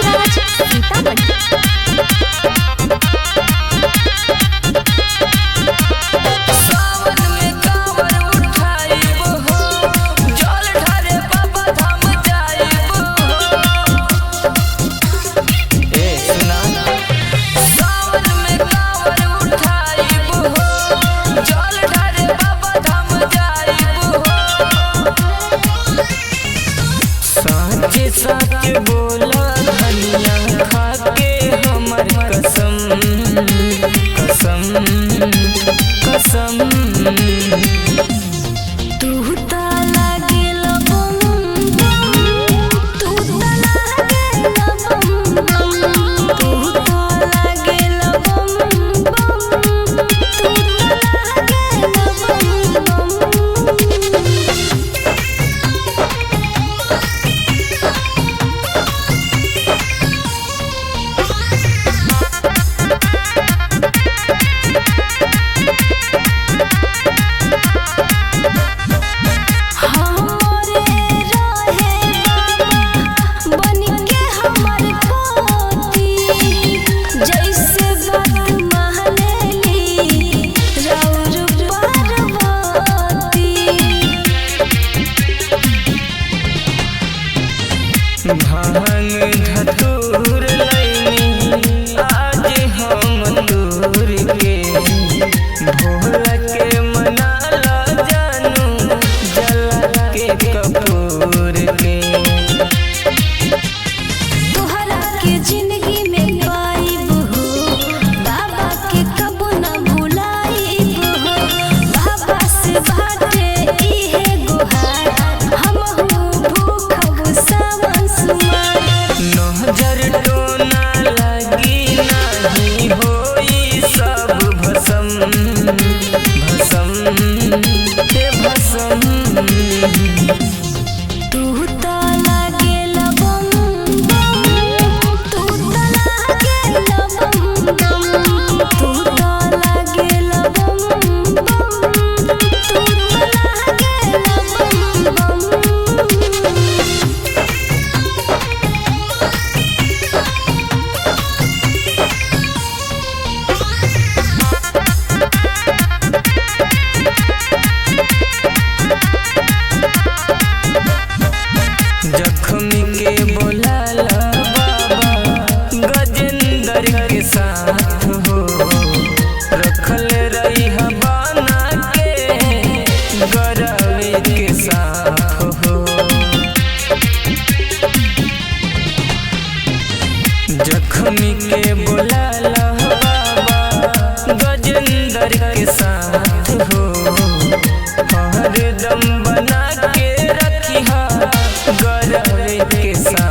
राज सीतामढ़ी। साके बोला धनिया खाके हमर कसम कसम कसम। तू ता लागेल बम बम, तू ता लागेल बम बम, तू ता लागेल बम बम, तू ता लागेल बम बम। भांग धतूर लैनी आज हम दूर के, भोला के मनाला जानू जला के कपूर के। तोहरा के जिंदगी में पाइब हो, बाबा के कबो न भुलाइब हो। बाबा से बाटे इहे गुहार, हमहू भूखब सावन सुमार। नजर टोना लगी नाही होई सब भसम भसम हे भसम। तू ता लागेल बम बम, तू ता लागेल बम बम, तू ता लागेल बम बम, तू ता लागेल बम बम। जख्मी के बोलाला बाबा गजेंद्र के साथ हो, रखल रही बना के गरवे के साथ हो। जख्मी के बोलाला बाबा गजेंद्र के साथ हो, हरदम बना के रखी गरवे के साथ।